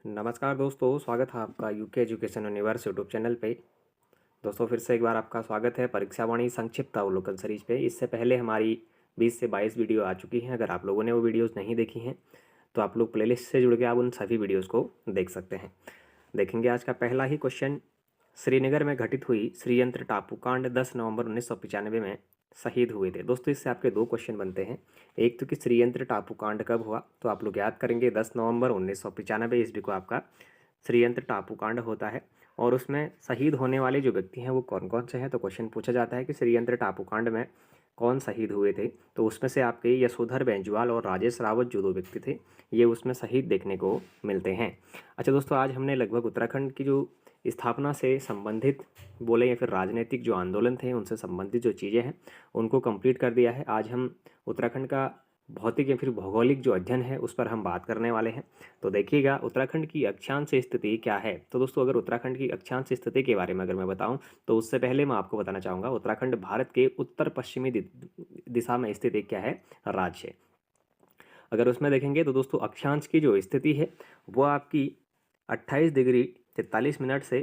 नमस्कार दोस्तों, स्वागत है आपका UK education universe YouTube channel पे। दोस्तों फिर से एक बार आपका स्वागत है परीक्षा वाणी संक्षिप्त अवलोकन सीरीज पे। इससे पहले हमारी 20 से 22 वीडियो आ चुकी हैं। अगर आप लोगों ने वो वीडियोस नहीं देखी हैं तो आप लोग प्लेलिस्ट से जुड़ के आप उन सभी वीडियोज़ को देख सकते हैं। देखेंगे आज का पहला ही क्वेश्चन। श्रीनगर में घटित हुई श्रीयंत्र टापू कांड 10 नवंबर 1995 में शहीद हुए थे। दोस्तों इससे आपके दो क्वेश्चन बनते हैं। एक तो कि श्रीयंत्र टापू कांड कब हुआ, तो आप लोग याद करेंगे 10 नवंबर 1995 ईस्वी को आपका श्रीयंत्र टापू कांड होता है। और उसमें शहीद होने वाले जो व्यक्ति हैं वो कौन कौन से हैं, तो क्वेश्चन पूछा जाता है कि श्रीयंत्र टापू कांड में कौन शहीद हुए थे। तो उसमें से आपके यशोधर बेंजवाल और राजेश रावत जो दो व्यक्ति थे ये उसमें शहीद देखने को मिलते हैं। अच्छा दोस्तों, आज हमने लगभग उत्तराखंड की जो स्थापना से संबंधित बोले या फिर राजनीतिक जो आंदोलन थे उनसे संबंधित जो चीज़ें हैं उनको कंप्लीट कर दिया है। आज हम उत्तराखंड का भौतिक या फिर भौगोलिक जो अध्ययन है उस पर हम बात करने वाले हैं। तो देखिएगा उत्तराखंड की अक्षांश स्थिति क्या है। तो दोस्तों अगर उत्तराखंड की अक्षांश स्थिति के बारे में अगर मैं बताऊं तो उससे पहले मैं आपको बताना चाहूँगा उत्तराखंड भारत के उत्तर पश्चिमी दिशा में स्थित एक क्या है, राज्य है। अगर उसमें देखेंगे तो दोस्तों अक्षांश की जो स्थिति है वो आपकी 28 डिग्री 43 मिनट से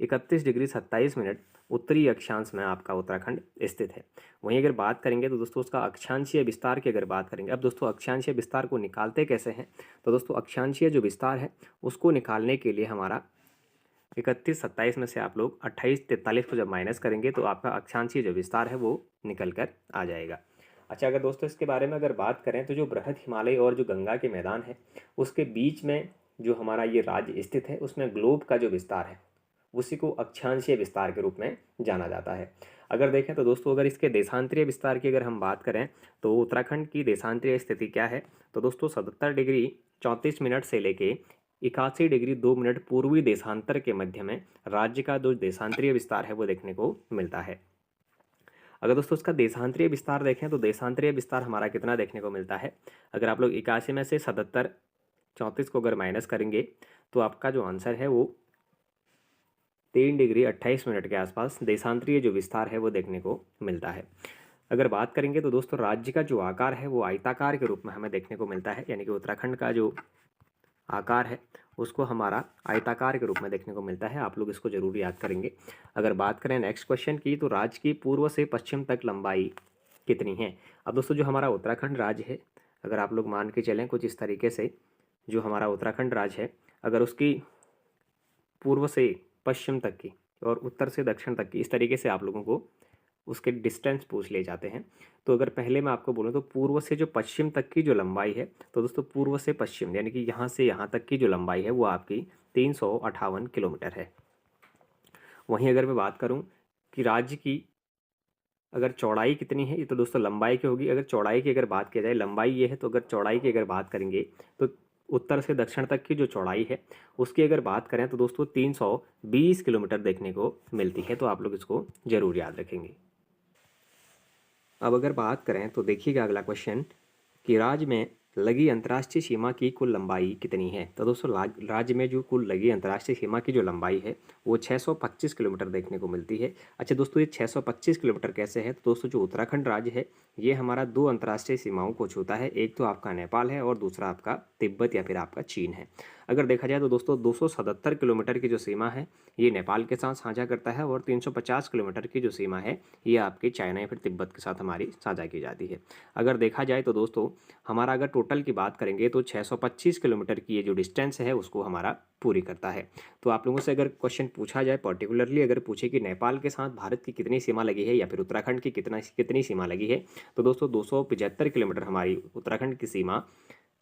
31 डिग्री 27 मिनट उत्तरी अक्षांश में आपका उत्तराखंड स्थित है। वहीं अगर बात करेंगे तो दोस्तों उसका अक्षांशीय विस्तार की अगर बात करेंगे, अब दोस्तों अक्षांशीय विस्तार को निकालते कैसे हैं, तो दोस्तों अक्षांशीय जो विस्तार है उसको निकालने के लिए हमारा 31-27 में से आप लोग 28-43 को जब माइनस करेंगे तो आपका अक्षांशीय जो विस्तार है वो निकल कर आ जाएगा। अच्छा, अगर दोस्तों इसके बारे में अगर बात करें तो जो बृहद हिमालय और जो गंगा के मैदान है उसके बीच में जो हमारा ये राज्य स्थित है उसमें ग्लोब का जो विस्तार है उसी को अक्षांशीय विस्तार के रूप में जाना जाता है। अगर देखें तो दोस्तों अगर इसके देशांतरीय विस्तार की अगर हम बात करें तो उत्तराखंड की देशांतरीय स्थिति क्या है, तो दोस्तों 77 डिग्री 34 मिनट से लेके 81 डिग्री 2 मिनट पूर्वी देशांतर के मध्य में राज्य का जो देशांतरीय विस्तार है वो देखने को मिलता है। अगर दोस्तों उसका देशांतरीय विस्तार देखें तो देशांतरीय विस्तार हमारा कितना देखने को मिलता है, अगर आप लोग 81 में से 77 34 को अगर माइनस करेंगे तो आपका जो आंसर है वो 3 डिग्री 28 मिनट के आसपास देशांतरीय जो विस्तार है वो देखने को मिलता है। अगर बात करेंगे तो दोस्तों राज्य का जो आकार है वो आयताकार के रूप में हमें देखने को मिलता है, यानी कि उत्तराखंड का जो आकार है उसको हमारा आयताकार के रूप में देखने को मिलता है। आप लोग इसको जरूर याद करेंगे। अगर बात करें नेक्स्ट क्वेश्चन की तो राज्य की पूर्व से पश्चिम तक लंबाई कितनी है। अब दोस्तों जो हमारा उत्तराखंड राज्य है अगर आप लोग मान के चलें कुछ इस तरीके से, जो हमारा उत्तराखंड राज्य है अगर उसकी पूर्व से पश्चिम तक की और उत्तर से दक्षिण तक की इस तरीके से आप लोगों को उसके डिस्टेंस पूछ ले जाते हैं। तो अगर पहले मैं आपको बोलूँ तो पूर्व से जो पश्चिम तक की जो लंबाई है, तो दोस्तों पूर्व से पश्चिम यानी कि यहाँ से यहाँ तक की जो लंबाई है वो आपकी 358 किलोमीटर है। वहीं अगर मैं बात करूँ कि राज्य की अगर चौड़ाई कितनी है, ये तो दोस्तों लंबाई की होगी। अगर चौड़ाई की अगर बात की जाए, लंबाई ये है तो अगर चौड़ाई की अगर बात करेंगे तो उत्तर से दक्षिण तक की जो चौड़ाई है उसकी अगर बात करें तो दोस्तों 320 किलोमीटर देखने को मिलती है। तो आप लोग इसको जरूर याद रखेंगे। अब अगर बात करें तो देखिएगा अगला क्वेश्चन कि राज्य में लगी अंतर्राष्ट्रीय सीमा की कुल लंबाई कितनी है। तो दोस्तों राज्य में जो कुल लगी अंतर्राष्ट्रीय सीमा की जो लंबाई है वो 625 किलोमीटर देखने को मिलती है। अच्छा दोस्तों ये 625 किलोमीटर कैसे है, तो दोस्तों जो उत्तराखंड राज्य है ये हमारा दो अंतर्राष्ट्रीय सीमाओं को छूता है। एक तो आपका नेपाल है और दूसरा आपका तिब्बत या फिर आपका चीन है। अगर देखा जाए तो दोस्तों 277 किलोमीटर की जो सीमा है ये नेपाल के साथ साझा करता है और 350 किलोमीटर की जो सीमा है ये आपके चाइना या फिर तिब्बत के साथ हमारी साझा की जाती है। अगर देखा जाए तो दोस्तों हमारा अगर टोटल की बात करेंगे तो 625 किलोमीटर की ये जो डिस्टेंस है उसको हमारा पूरी करता है। तो आप लोगों से अगर क्वेश्चन पूछा जाए पर्टिकुलरली अगर पूछे कि नेपाल के साथ भारत की कितनी सीमा लगी है या फिर उत्तराखंड की कितनी सीमा लगी है, तो दोस्तों 275 किलोमीटर हमारी उत्तराखंड की सीमा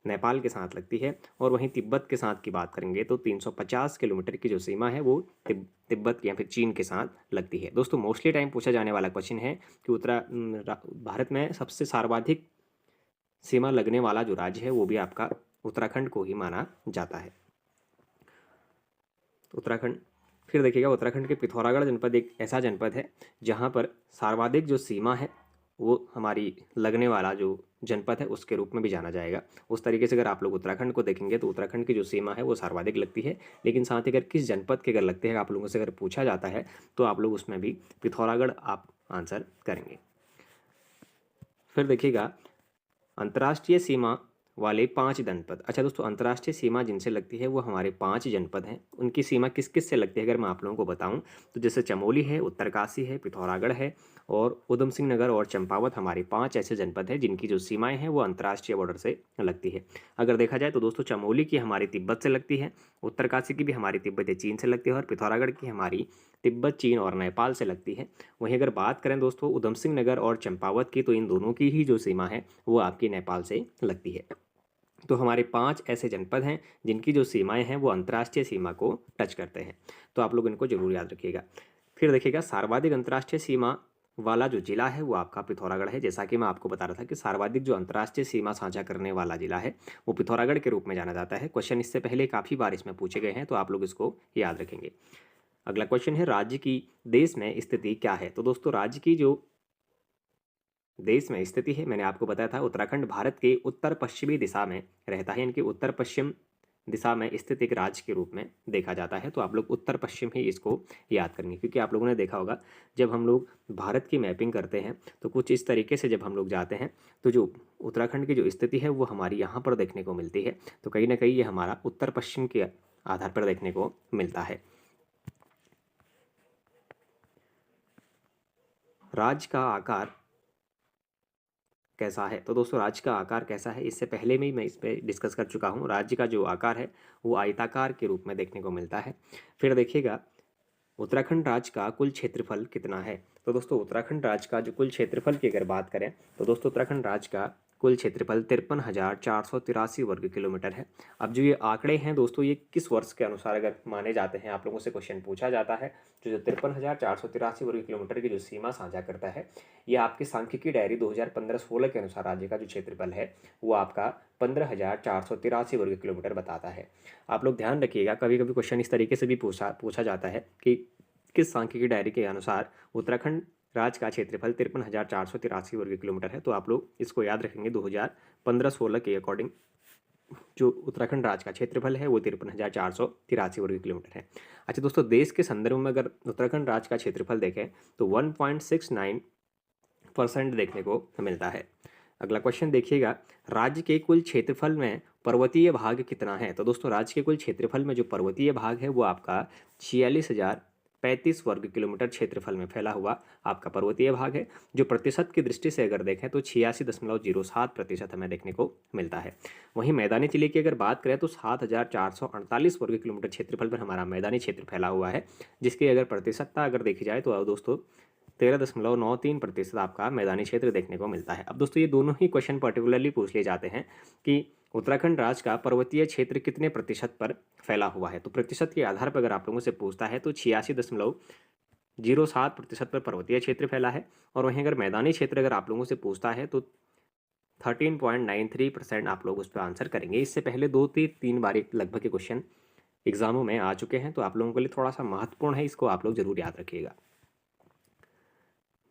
नेपाल के साथ लगती है। और वहीं तिब्बत के साथ की बात करेंगे तो 350 किलोमीटर की जो सीमा है वो तिब्बत या फिर चीन के साथ लगती है। दोस्तों मोस्टली टाइम पूछा जाने वाला क्वेश्चन है कि भारत में सबसे सर्वाधिक सीमा लगने वाला जो राज्य है वो भी आपका उत्तराखंड को ही माना जाता है। उत्तराखंड फिर देखिएगा उत्तराखंड के पिथौरागढ़ जनपद एक ऐसा जनपद है जहाँ पर सर्वाधिक जो सीमा है वो हमारी लगने वाला जो जनपद है उसके रूप में भी जाना जाएगा। उस तरीके से अगर आप लोग उत्तराखंड को देखेंगे तो उत्तराखंड की जो सीमा है वो सर्वाधिक लगती है, लेकिन साथ ही अगर किस जनपद के अगर लगते हैं आप लोगों से अगर पूछा जाता है तो आप लोग उसमें भी पिथौरागढ़ आप आंसर करेंगे। फिर देखिएगा अंतर्राष्ट्रीय सीमा वाले 5 जनपद। अच्छा दोस्तों, अंतर्राष्ट्रीय सीमा जिनसे लगती है वो हमारे 5 जनपद हैं। उनकी सीमा किस किस से लगती है अगर मैं आप लोगों को बताऊं तो जैसे चमोली है, उत्तरकाशी है, पिथौरागढ़ है और उधम सिंह नगर और चंपावत हमारे 5 ऐसे जनपद हैं जिनकी जो सीमाएं हैं वो अंतर्राष्ट्रीय बॉर्डर से लगती है। अगर देखा जाए तो दोस्तों चमोली की हमारी तिब्बत से लगती है, उत्तरकाशी की भी हमारी तिब्बत या चीन से लगती है और पिथौरागढ़ की हमारी तिब्बत, चीन और नेपाल से लगती है। वहीं अगर बात करें दोस्तों उधम सिंह नगर और चंपावत की, तो इन दोनों की ही जो सीमा है वो आपकी नेपाल से लगती है। तो हमारे 5 ऐसे जनपद हैं जिनकी जो सीमाएं हैं वो अंतर्राष्ट्रीय सीमा को टच करते हैं। तो आप लोग इनको जरूर याद रखिएगा। फिर देखिएगा, सर्वाधिक अंतर्राष्ट्रीय सीमा वाला जो जिला है वो आपका पिथौरागढ़ है। जैसा कि मैं आपको बता रहा था कि सर्वाधिक जो अंतर्राष्ट्रीय सीमा साझा करने वाला जिला है वो पिथौरागढ़ के रूप में जाना जाता है। क्वेश्चन इससे पहले काफ़ी बार इसमें पूछे गए हैं, तो आप लोग इसको याद रखेंगे। अगला क्वेश्चन है, राज्य की देश में स्थिति क्या है। तो दोस्तों राज्य की जो देश में स्थिति है, मैंने आपको बताया था उत्तराखंड भारत के उत्तर पश्चिमी दिशा में रहता है, इनकी उत्तर पश्चिम दिशा में स्थित एक राज्य के रूप में देखा जाता है। तो आप लोग उत्तर पश्चिम ही इसको याद करेंगे, क्योंकि आप लोगों ने देखा होगा जब हम लोग भारत की मैपिंग करते हैं तो कुछ इस तरीके से जब हम लोग जाते हैं तो जो उत्तराखंड की जो स्थिति है वो हमारी यहाँ पर देखने को मिलती है। तो कहीं ना कहीं ये हमारा उत्तर पश्चिम के आधार पर देखने को मिलता है। राज्य का आकार कैसा है। तो दोस्तों राज्य का आकार कैसा है, इससे पहले में ही मैं इस पर डिस्कस कर चुका हूँ। राज्य का जो आकार है वो आयताकार के रूप में देखने को मिलता है। फिर देखिएगा, उत्तराखंड राज्य का कुल क्षेत्रफल कितना है। तो दोस्तों उत्तराखंड राज्य का जो कुल क्षेत्रफल की अगर बात करें तो दोस्तों उत्तराखंड राज्य का कुल क्षेत्रफल 53,483 वर्ग किलोमीटर है। अब जो ये आंकड़े हैं दोस्तों, ये किस वर्ष के अनुसार अगर माने जाते हैं, आप लोगों से क्वेश्चन पूछा जाता है। जो 53,483 वर्ग किलोमीटर की जो सीमा साझा करता है, ये आपकी सांख्यिकी डायरी 2015-16 के अनुसार राज्य का जो क्षेत्रफल है वो आपका 15,483 वर्ग किलोमीटर बताता है। आप लोग ध्यान रखिएगा, कभी कभी क्वेश्चन इस तरीके से भी पूछा जाता है कि किस सांख्यिकी डायरी के अनुसार उत्तराखंड राज्य का क्षेत्रफल 53,483 वर्ग किलोमीटर है। तो आप लोग इसको याद रखेंगे, 2015-16 के अकॉर्डिंग जो उत्तराखंड राज्य का क्षेत्रफल है वो 53,483 वर्ग किलोमीटर है। अच्छा दोस्तों, देश के संदर्भ में अगर उत्तराखंड राज्य का क्षेत्रफल देखें तो 1.69% देखने को मिलता है। अगला क्वेश्चन देखिएगा, राज्य के कुल क्षेत्रफल में पर्वतीय भाग कितना है। तो दोस्तों राज्य के कुल क्षेत्रफल में जो पर्वतीय भाग है वो आपका 46,035 वर्ग किलोमीटर क्षेत्रफल में फैला हुआ आपका पर्वतीय भाग है। जो प्रतिशत की दृष्टि से अगर देखें तो 86.07% हमें देखने को मिलता है। वहीं मैदानी जिले की अगर बात करें तो 7,448 वर्ग किलोमीटर क्षेत्रफल पर हमारा मैदानी क्षेत्र फैला हुआ है, जिसकी अगर प्रतिशतता अगर देखी जाए तो दोस्तों 13.93% आपका मैदानी क्षेत्र देखने को मिलता है। अब दोस्तों ये दोनों ही क्वेश्चन पर्टिकुलरली पूछ लिए जाते हैं कि उत्तराखंड राज्य का पर्वतीय क्षेत्र कितने प्रतिशत पर फैला हुआ है। तो प्रतिशत के आधार पर अगर आप लोगों से पूछता है तो 86.07% पर पर्वतीय क्षेत्र फैला है। और वहीं अगर मैदानी क्षेत्र अगर आप लोगों से पूछता है तो 13.93% आप लोग उस पर आंसर करेंगे। इससे पहले 2-3 बार लगभग के क्वेश्चन एग्जामों में आ चुके हैं, तो आप लोगों के लिए थोड़ा सा महत्वपूर्ण है, इसको आप लोग जरूर याद रखिएगा।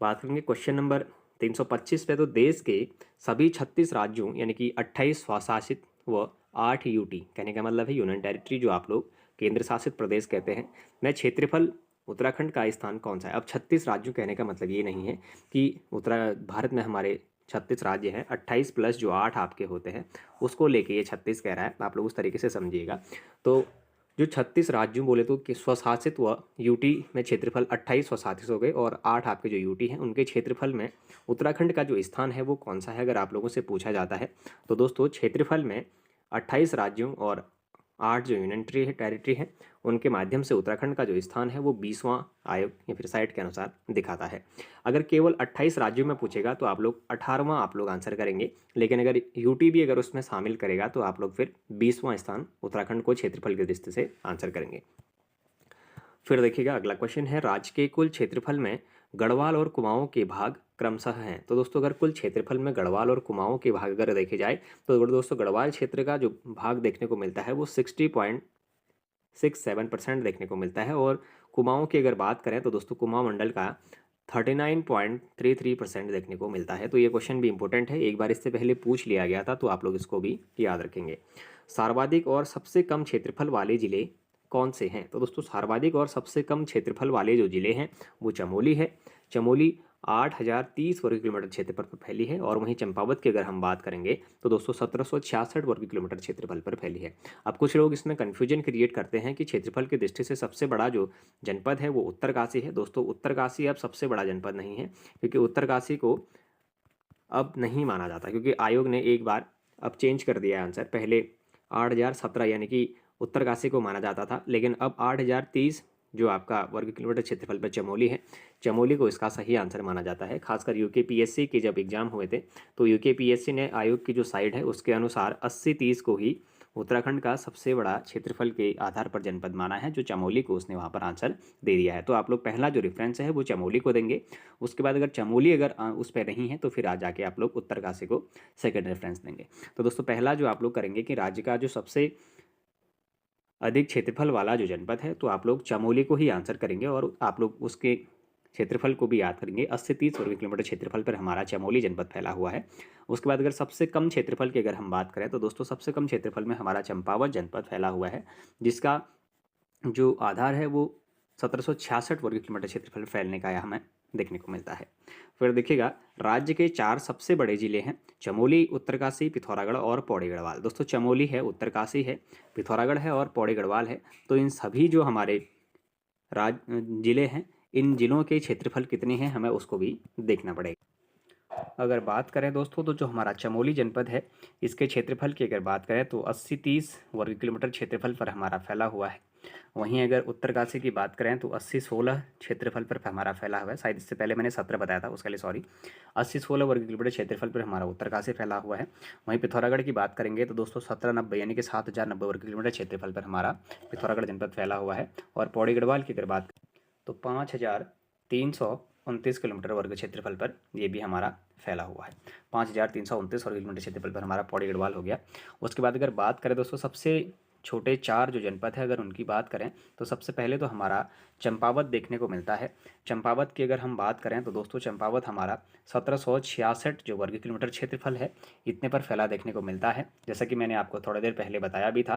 बात करेंगे क्वेश्चन नंबर 325 पे, तो देश के सभी 36 राज्यों यानी कि 28 स्वशासित व 8 यूटी, कहने का मतलब है यूनियन टेरिटरी, जो आप लोग केंद्र शासित प्रदेश कहते हैं, में क्षेत्रफल उत्तराखंड का स्थान कौन सा है। अब 36 राज्यों कहने का मतलब ये नहीं है कि भारत में हमारे 36 राज्य हैं, 28 प्लस जो 8 आपके होते हैं उसको लेके ये 36 कह रहा है, आप लोग उस तरीके से समझिएगा। तो जो 36 राज्यों बोले तो कि स्वशासित व यूटी में क्षेत्रफल 28 स्वशासित हो गए और 8 आपके जो यूटी हैं उनके क्षेत्रफल में उत्तराखंड का जो स्थान है वो कौन सा है अगर आप लोगों से पूछा जाता है। तो दोस्तों क्षेत्रफल में 28 राज्यों और 8 जो यूनियन टेरिटरी है उनके माध्यम से उत्तराखंड का जो स्थान है वो 20वां आयोग या फिर साइट के अनुसार दिखाता है। अगर केवल 28 राज्यों में पूछेगा तो आप लोग 18वां आप लोग आंसर करेंगे, लेकिन अगर यूटी भी अगर उसमें शामिल करेगा तो आप लोग फिर 20वां स्थान उत्तराखंड को क्षेत्रफल की दृष्टि से आंसर करेंगे। फिर देखिएगा, अगला क्वेश्चन है, राज्य के कुल क्षेत्रफल में गढ़वाल और कुमाऊं के भाग क्रमशः हैं। तो दोस्तों अगर कुल क्षेत्रफल में गढ़वाल और कुमाऊं के भाग अगर देखे जाए तो दोस्तों गढ़वाल क्षेत्र का जो भाग देखने को मिलता है वो 60.67% देखने को मिलता है। और कुमाऊं की अगर बात करें तो दोस्तों कुमाऊं मंडल का 39.33% देखने को मिलता है। तो ये क्वेश्चन भी इंपॉर्टेंट है, एक बार इससे पहले पूछ लिया गया था, तो आप लोग इसको भी याद रखेंगे। सर्वाधिक और सबसे कम क्षेत्रफल वाले जिले कौन से हैं। तो दोस्तों सर्वाधिक और सबसे कम क्षेत्रफल वाले जो जिले हैं वो चमोली है। चमोली 8030 वर्ग किलोमीटर क्षेत्रफल पर फैली है। और वहीं चंपावत की अगर हम बात करेंगे तो दोस्तों 1766 वर्ग किलोमीटर क्षेत्रफल पर फैली है। अब कुछ लोग इसमें कन्फ्यूजन क्रिएट करते हैं कि क्षेत्रफल की दृष्टि से सबसे बड़ा जो जनपद है वो उत्तरकाशी है। दोस्तों उत्तरकाशी अब सबसे बड़ा जनपद नहीं है, क्योंकि उत्तरकाशी को अब नहीं माना जाता, क्योंकि आयोग ने एक बार अब चेंज कर दिया आंसर। पहले 8017 यानी कि उत्तरकाशी को माना जाता था, लेकिन अब 8030 जो आपका वर्ग किलोमीटर क्षेत्रफल पर चमोली है, चमोली को इसका सही आंसर माना जाता है। खासकर यूकेपीएससी के जब एग्जाम हुए थे तो यूकेपीएससी ने आयोग की जो साइड है उसके अनुसार 8030 को ही उत्तराखंड का सबसे बड़ा क्षेत्रफल के आधार पर जनपद माना है, जो चमोली को उसने वहाँ पर आंसर दे दिया है। तो आप लोग पहला जो रेफरेंस है वो चमोली को देंगे। उसके बाद अगर चमोली अगर उस पर नहीं है तो फिर आ जाके आप लोग उत्तरकाशी को सेकंड रेफरेंस देंगे। तो दोस्तों पहला जो आप लोग करेंगे कि राज्य का जो सबसे अधिक क्षेत्रफल वाला जो जनपद है तो आप लोग चमोली को ही आंसर करेंगे, और आप लोग उसके क्षेत्रफल को भी याद करेंगे। 8030 वर्ग किलोमीटर क्षेत्रफल पर हमारा चमोली जनपद फैला हुआ है। उसके बाद अगर सबसे कम क्षेत्रफल की अगर हम बात करें तो दोस्तों सबसे कम क्षेत्रफल में हमारा चंपावत जनपद फैला हुआ है, जिसका जो आधार है वो 1766 वर्ग किलोमीटर क्षेत्रफल फैलने का हमें देखने को मिलता है। फिर देखिएगा राज्य के 4 सबसे बड़े जिले हैं चमोली, उत्तरकाशी, पिथौरागढ़ और पौड़ी गढ़वाल। दोस्तों चमोली है, उत्तरकाशी है, पिथौरागढ़ है और पौड़ी गढ़वाल है। तो इन सभी जो हमारे जिले हैं, इन जिलों के क्षेत्रफल कितने हैं हमें उसको भी देखना पड़ेगा। अगर बात करें दोस्तों तो जो हमारा चमोली जनपद है इसके क्षेत्रफल की अगर बात करें तो 8030 वर्ग किलोमीटर क्षेत्रफल पर हमारा फैला हुआ है। वहीं अगर उत्तरकाशी की बात करें तो 8016 क्षेत्रफल पर हमारा फैला हुआ है। शायद इससे पहले मैंने 17 बताया था, उसके लिए सॉरी। 8016 वर्ग किलोमीटर क्षेत्रफल पर हमारा उत्तरकाशी फैला हुआ है। वहीं पिथौरागढ़ की बात करेंगे तो दोस्तों 1790 यानी कि 7090 वर्ग किलोमीटर क्षेत्रफल पर हमारा पिथौरागढ़ जनपद फैला हुआ है। और पौड़ी गढ़वाल की अगर बात करें तो 5329 किलोमीटर वर्ग क्षेत्रफल पर ये भी हमारा फैला हुआ है। 5329 वर्ग किलोमीटर क्षेत्रफल पर हमारा पौड़ी गढ़वाल हो गया। उसके बाद अगर बात करें दोस्तों सबसे छोटे 4 जो जनपद है अगर उनकी बात करें तो सबसे पहले तो हमारा चंपावत देखने को मिलता है। चंपावत की अगर हम बात करें तो दोस्तों चंपावत हमारा 1766 जो वर्ग किलोमीटर क्षेत्रफल है इतने पर फैला देखने को मिलता है, जैसा कि मैंने आपको थोड़ी देर पहले बताया भी था।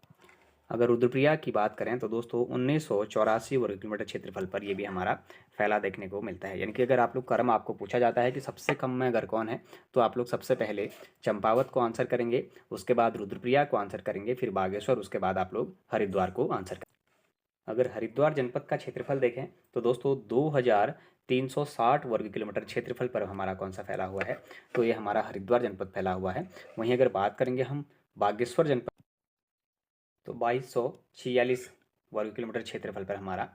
अगर रुद्रप्रयाग की बात करें तो दोस्तों 1984 वर्ग किलोमीटर क्षेत्रफल पर ये भी हमारा फैला देखने को मिलता है। यानी कि अगर आप लोग क्रम आपको पूछा जाता है कि सबसे कम में अगर कौन है तो आप लोग सबसे पहले चंपावत को आंसर करेंगे, उसके बाद रुद्रप्रयाग को आंसर करेंगे, फिर बागेश्वर, उसके बाद आप लोग हरिद्वार को आंसर करेंगे। अगर हरिद्वार जनपद का क्षेत्रफल देखें तो दोस्तों 2360 वर्ग किलोमीटर क्षेत्रफल पर हमारा कौन सा फैला हुआ है, तो ये हमारा हरिद्वार जनपद फैला हुआ है। वहीं अगर बात करेंगे हम बागेश्वर जनपद तो 2246 वर्ग किलोमीटर क्षेत्रफल पर हमारा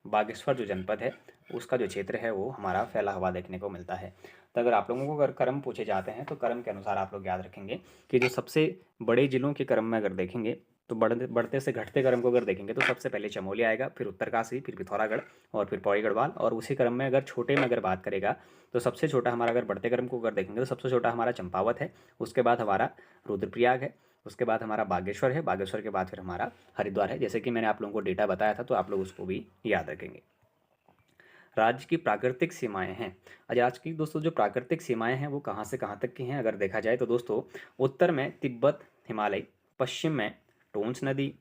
बागेश्वर जो जनपद है उसका जो क्षेत्र है वो हमारा फैला हुआ देखने को मिलता है। तो अगर आप लोगों को अगर क्रम पूछे जाते हैं तो क्रम के अनुसार आप लोग याद रखेंगे कि जो सबसे बड़े जिलों के क्रम में अगर देखेंगे तो बढ़ते से घटते क्रम को अगर देखेंगे तो सबसे पहले चमोली आएगा, फिर उत्तरकाशी, फिर पिथौरागढ़ और फिर पौड़ी गढ़वाल। और उसी क्रम में अगर छोटे में अगर बात करेगा तो सबसे छोटा हमारा अगर बढ़ते क्रम को अगर देखेंगे तो सबसे छोटा हमारा चंपावत है, उसके बाद हमारा रुद्रप्रयाग है, उसके बाद हमारा बागेश्वर है, बागेश्वर के बाद फिर हमारा हरिद्वार है। जैसे कि मैंने आप लोगों को डेटा बताया था तो आप लोग उसको भी याद रखेंगे। राज्य की प्राकृतिक सीमाएं हैं। आज की दोस्तों जो प्राकृतिक सीमाएं हैं वो कहाँ से कहाँ तक की हैं अगर देखा जाए तो दोस्तों उत्तर में तिब्बत हिमालय, पश्चिम में टोंस नदी,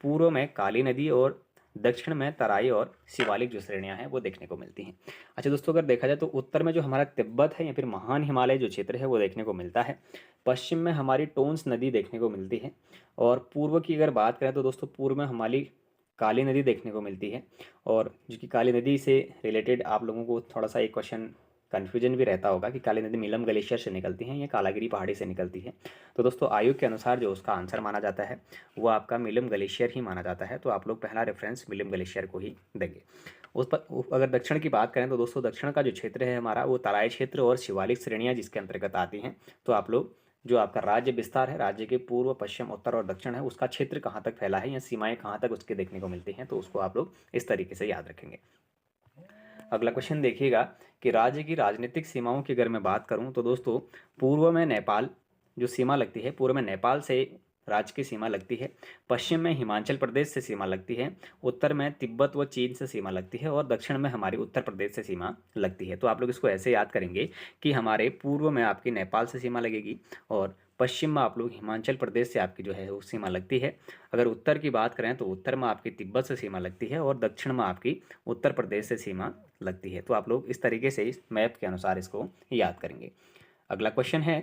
पूर्व में काली नदी और दक्षिण में तराई और शिवालिक जो श्रेणियां हैं वो देखने को मिलती हैं। अच्छा दोस्तों अगर देखा जाए तो उत्तर में जो हमारा तिब्बत है या फिर महान हिमालय जो क्षेत्र है वो देखने को मिलता है, पश्चिम में हमारी टोंस नदी देखने को मिलती है, और पूर्व की अगर बात करें तो दोस्तों पूर्व में हमारी काली नदी देखने को मिलती है। और जो कि काली नदी से रिलेटेड आप लोगों को थोड़ा सा एक क्वेश्चन कन्फ्यूजन भी रहता होगा कि काली नदी मीलम ग्लेशियर से निकलती है या कालागिरी पहाड़ी से निकलती है। तो दोस्तों आयोग के अनुसार जो उसका आंसर माना जाता है वो आपका मीलम ग्लेशियर ही माना जाता है। तो आप लोग पहला रेफरेंस मीलम ग्लेशियर को ही देंगे। उस पर अगर दक्षिण की बात करें तो दोस्तों दक्षिण का जो क्षेत्र है हमारा वो तराई क्षेत्र और शिवालिक श्रेणियाँ जिसके अंतर्गत आती हैं। तो आप लोग जो आपका राज्य विस्तार है, राज्य के पूर्व, पश्चिम, उत्तर और दक्षिण है, उसका क्षेत्र कहाँ तक फैला है या सीमाएं कहाँ तक उसके देखने को मिलती हैं, तो उसको आप लोग इस तरीके से याद रखेंगे। अगला क्वेश्चन देखिएगा कि राज्य की राजनीतिक सीमाओं की अगर मैं बात करूं तो दोस्तों पूर्व में नेपाल जो सीमा लगती है, पूर्व में नेपाल से राज्य की सीमा लगती है, पश्चिम में हिमाचल प्रदेश से सीमा लगती है, उत्तर में तिब्बत व चीन से सीमा लगती है और दक्षिण में हमारी उत्तर प्रदेश से सीमा लगती है। तो आप लोग इसको ऐसे याद करेंगे कि हमारे पूर्व में आपकी नेपाल से सीमा लगेगी और पश्चिम में आप लोग हिमाचल प्रदेश से आपकी जो है वो सीमा लगती है। अगर उत्तर की बात करें तो उत्तर में आपकी तिब्बत से सीमा लगती है और दक्षिण में आपकी उत्तर प्रदेश से सीमा लगती है। तो आप लोग इस तरीके से इस मैप के अनुसार इसको याद करेंगे। अगला क्वेश्चन है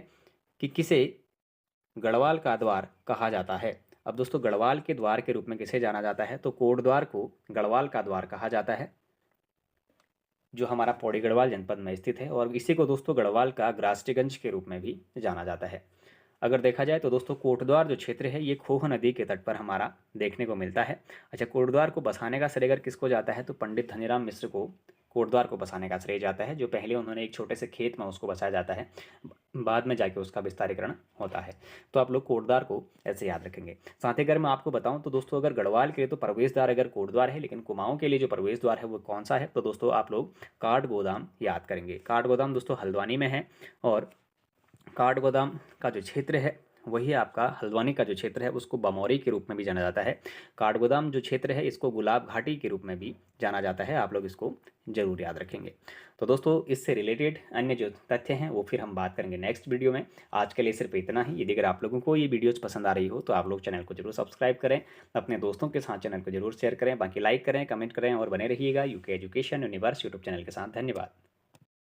कि किसे गढ़वाल का द्वार कहा जाता है। अब दोस्तों गढ़वाल के द्वार के रूप में किसे जाना जाता है, तो कोटद्वार को गढ़वाल का द्वार कहा जाता है, जो हमारा पौड़ी गढ़वाल जनपद में स्थित है। और इसी को दोस्तों गढ़वाल का ग्रास्टीगंज के रूप में भी जाना जाता है। अगर देखा जाए तो दोस्तों कोटद्वार जो क्षेत्र है ये खोह नदी के तट पर हमारा देखने को मिलता है। अच्छा, कोटद्वार को बसाने का श्रेय अगर किसको जाता है, तो पंडित धनीराम मिश्र को कोटद्वार को बसाने का श्रेय जाता है, जो पहले उन्होंने एक छोटे से खेत में उसको बसाया जाता है, बाद में जाके उसका विस्तारीकरण होता है। तो आप लोग कोटद्वार को ऐसे याद रखेंगे। साथ ही अगर मैं आपको बताऊं तो दोस्तों अगर गढ़वाल के लिए तो प्रवेश द्वार अगर कोटद्वार है, लेकिन कुमाऊं के लिए जो प्रवेश द्वार है वो कौन सा है, तो दोस्तों आप लोग काठगोदाम याद करेंगे। काठगोदाम दोस्तों हल्द्वानी में है और काठगोदाम का जो क्षेत्र है वही आपका हल्द्वानी का जो क्षेत्र है उसको बमौरी के रूप में भी जाना जाता है। काठगोदाम जो क्षेत्र है इसको गुलाब घाटी के रूप में भी जाना जाता है। आप लोग इसको जरूर याद रखेंगे। तो दोस्तों इससे रिलेटेड अन्य जो तथ्य हैं वो फिर हम बात करेंगे नेक्स्ट वीडियो में। आज के लिए सिर्फ इतना ही। यदि अगर आप लोगों को ये वीडियोज़ पसंद आ रही हो तो आप लोग चैनल को जरूर सब्सक्राइब करें, अपने दोस्तों के साथ चैनल को जरूर शेयर करें, बाकी लाइक करें, कमेंट करें और बने रहिएगा UK education universe YouTube channel के साथ। धन्यवाद।